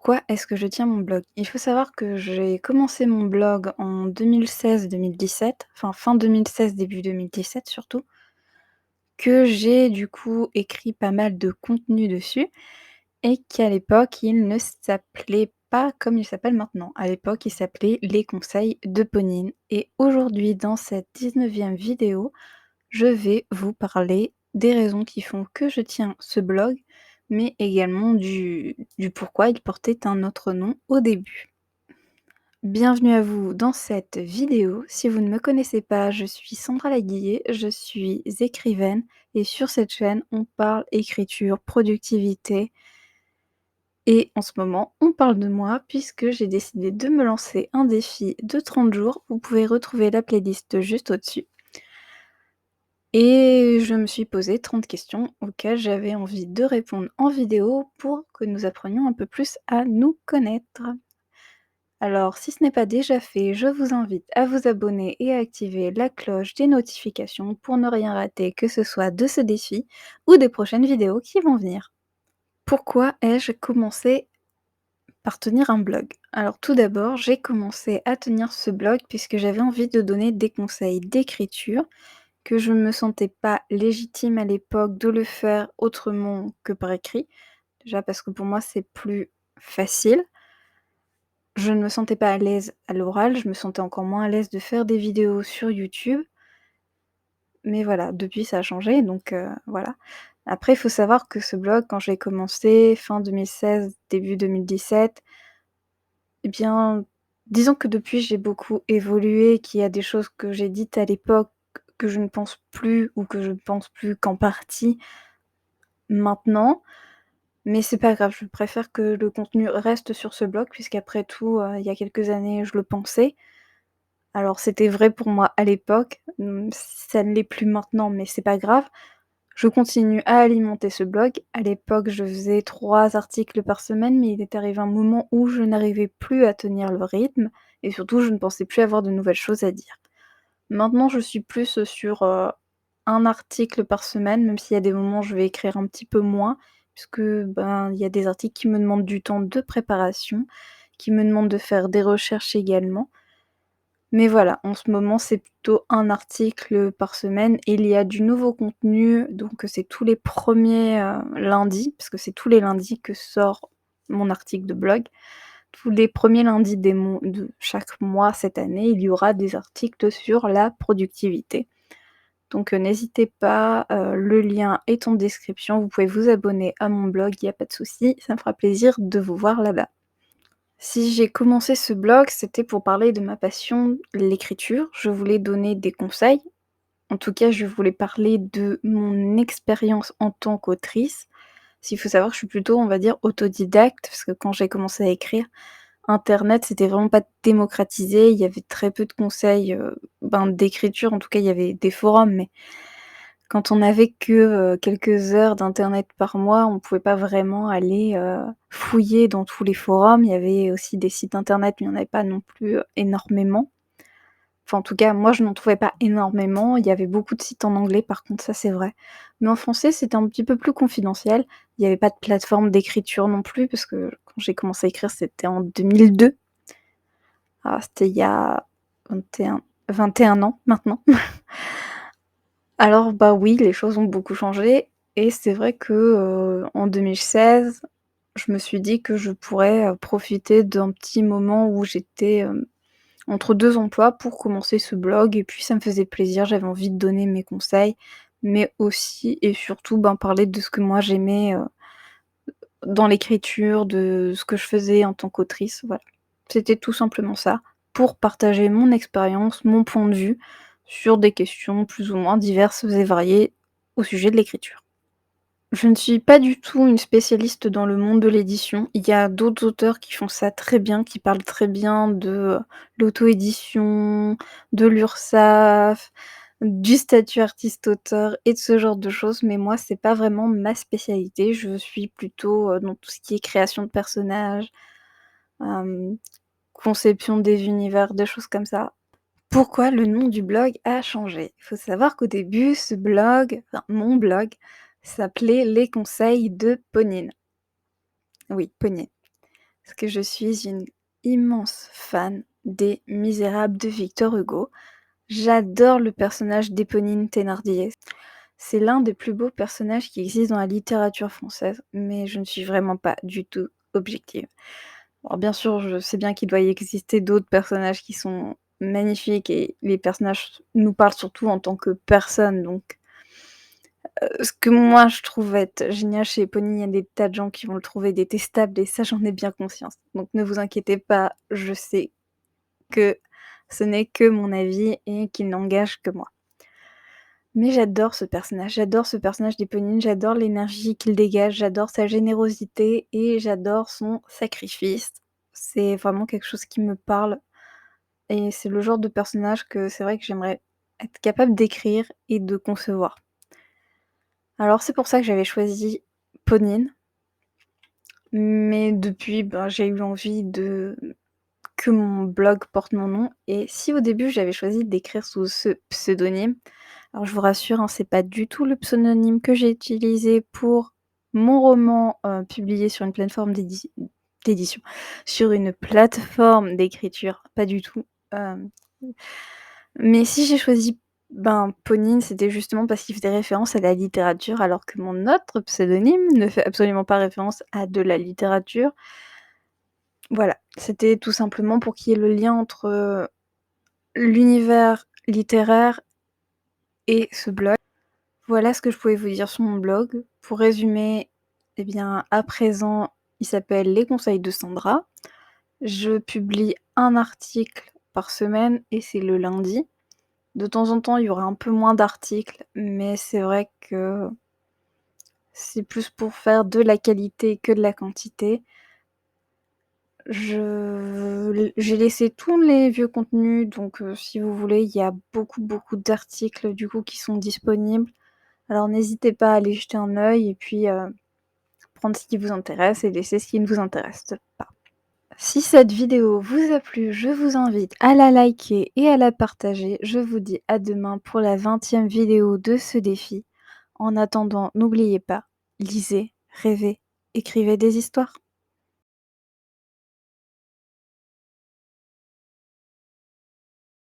Pourquoi est-ce que je tiens mon blog? Il faut savoir que j'ai commencé mon blog en 2016-2017, enfin fin 2016, début 2017 surtout, que j'ai du coup écrit pas mal de contenu dessus et qu'à l'époque, il ne s'appelait pas comme il s'appelle maintenant. À l'époque, il s'appelait Les conseils de Ponine et aujourd'hui, dans cette 19e vidéo, je vais vous parler des raisons qui font que je tiens ce blog, mais également du pourquoi il portait un autre nom au début. Bienvenue à vous dans cette vidéo. Si vous ne me connaissez pas, je suis Sandra Laguiller, je suis écrivaine et sur cette chaîne, on parle écriture, productivité et en ce moment, on parle de moi puisque j'ai décidé de me lancer un défi de 30 jours. Vous pouvez retrouver la playlist juste au-dessus. Et je me suis posé 30 questions auxquelles j'avais envie de répondre en vidéo pour que nous apprenions un peu plus à nous connaître. Alors, si ce n'est pas déjà fait, je vous invite à vous abonner et à activer la cloche des notifications pour ne rien rater, que ce soit de ce défi ou des prochaines vidéos qui vont venir. Pourquoi ai-je commencé par tenir un blog? Alors tout d'abord, j'ai commencé à tenir ce blog puisque j'avais envie de donner des conseils d'écriture, que je ne me sentais pas légitime à l'époque de le faire autrement que par écrit. Déjà parce que pour moi c'est plus facile. Je ne me sentais pas à l'aise à l'oral, je me sentais encore moins à l'aise de faire des vidéos sur YouTube. Mais voilà, depuis ça a changé donc voilà. Après il faut savoir que ce blog quand j'ai commencé fin 2016, début 2017, eh bien, disons que depuis j'ai beaucoup évolué, qu'il y a des choses que j'ai dites à l'époque que je ne pense plus ou que je ne pense plus qu'en partie maintenant. Mais c'est pas grave, je préfère que le contenu reste sur ce blog puisqu'après tout, il y a quelques années, je le pensais. Alors c'était vrai pour moi à l'époque, ça ne l'est plus maintenant, mais c'est pas grave. Je continue à alimenter ce blog. À l'époque, je faisais 3 articles par semaine, mais il est arrivé un moment où je n'arrivais plus à tenir le rythme et surtout je ne pensais plus avoir de nouvelles choses à dire. Maintenant, je suis plus sur, 1 article par semaine, même s'il y a des moments où je vais écrire un petit peu moins, puisque, ben, il y a des articles qui me demandent du temps de préparation, qui me demandent de faire des recherches également. Mais voilà, en ce moment, c'est plutôt 1 article par semaine et il y a du nouveau contenu, donc c'est tous les premiers er lundis, parce que c'est tous les lundis que sort mon article de blog. Tous les premiers lundis de chaque mois cette année, il y aura des articles sur la productivité. Donc n'hésitez pas, le lien est en description, vous pouvez vous abonner à mon blog, il y a pas de souci, ça me fera plaisir de vous voir là-bas. Si j'ai commencé ce blog, c'était pour parler de ma passion, l'écriture. Je voulais donner des conseils. En tout cas, je voulais parler de mon expérience en tant qu'autrice. S'il faut savoir que je suis plutôt, on va dire, autodidacte, parce que quand j'ai commencé à écrire, internet, c'était vraiment pas démocratisé. Il y avait très peu de conseils, ben, d'écriture. En tout cas, il y avait des forums, mais quand on n'avait que, quelques heures d'internet par mois, on pouvait pas vraiment aller, fouiller dans tous les forums. Il y avait aussi des sites internet, mais il y en avait pas non plus, énormément. Enfin, en tout cas, moi, je n'en trouvais pas énormément. Il y avait beaucoup de sites en anglais, par contre, ça, c'est vrai. Mais en français, c'était un petit peu plus confidentiel. Il y avait pas de plateforme d'écriture non plus, parce que quand j'ai commencé à écrire, c'était en 2002. Ah, c'était il y a 21 ans maintenant. Alors, bah, oui, les choses ont beaucoup changé et c'est vrai que, en 2016, je me suis dit que je pourrais, profiter d'un petit moment où j'étais, entre 2 emplois pour commencer ce blog et puis ça me faisait plaisir, j'avais envie de donner mes conseils, mais aussi et surtout, ben, parler de ce que moi j'aimais, dans l'écriture, de ce que je faisais en tant qu'autrice, voilà. C'était tout simplement ça, pour partager mon expérience, mon point de vue sur des questions plus ou moins diverses et variées au sujet de l'écriture. Je ne suis pas du tout une spécialiste dans le monde de l'édition. Il y a d'autres auteurs qui font ça très bien, qui parlent très bien de, l'auto-édition, de l'URSSAF, du statut artiste-auteur et de ce genre de choses, mais moi, c'est pas vraiment ma spécialité. Je suis plutôt, dans tout ce qui est création de personnages, hem, conception des univers, des choses comme ça. Pourquoi le nom du blog a changé? Il faut savoir qu'au début, ce blog, enfin mon blog, s'appelait Les conseils de Ponine. Oui, Ponine. Parce que je suis une immense fan des Misérables de Victor Hugo. J'adore le personnage d'Éponine Thénardier. C'est l'un des plus beaux personnages qui existent dans la littérature française, mais je ne suis vraiment pas du tout objective. Alors bien sûr, je sais bien qu'il doit y exister d'autres personnages qui sont magnifiques et les personnages nous parlent surtout en tant que personnes, donc ce que moi je trouve être génial chez Epony, il y a des tas de gens qui vont le trouver détestable et ça j'en ai bien conscience. Donc ne vous inquiétez pas, je sais que ce n'est que mon avis et qu'il n'engage que moi. Mais j'adore ce personnage d'Éponine, j'adore l'énergie qu'il dégage, j'adore sa générosité et j'adore son sacrifice. C'est vraiment quelque chose qui me parle et c'est le genre de personnage que c'est vrai que j'aimerais être capable d'écrire et de concevoir. Alors c'est pour ça que j'avais choisi Ponine, mais depuis, ben, j'ai eu envie que mon blog porte mon nom et si au début j'avais choisi d'écrire sous ce pseudonyme, alors je vous rassure, hein, c'est pas du tout le pseudonyme que j'ai utilisé pour mon roman, publié sur une plateforme d'édition, sur une plateforme d'écriture, pas du tout, mais si j'ai choisi, ben, Ponine, c'était justement parce qu'il faisait référence à la littérature, alors que mon autre pseudonyme ne fait absolument pas référence à de la littérature. Voilà, c'était tout simplement pour qu'il y ait le lien entre, l'univers littéraire et ce blog. Voilà ce que je pouvais vous dire sur mon blog. Pour résumer, eh bien, à présent, il s'appelle Les conseils de Sandra. Je publie un article par semaine et c'est le lundi. De temps en temps, il y aura un peu moins d'articles, mais c'est vrai que c'est plus pour faire de la qualité que de la quantité. J'ai laissé tous les vieux contenus, donc si vous voulez, il y a beaucoup d'articles, du coup, qui sont disponibles. Alors n'hésitez pas à aller jeter un œil et puis, prendre ce qui vous intéresse et laisser ce qui ne vous intéresse pas. Si cette vidéo vous a plu, je vous invite à la liker et à la partager. Je vous dis à demain pour la 20e vidéo de ce défi. En attendant, n'oubliez pas, lisez, rêvez, écrivez des histoires.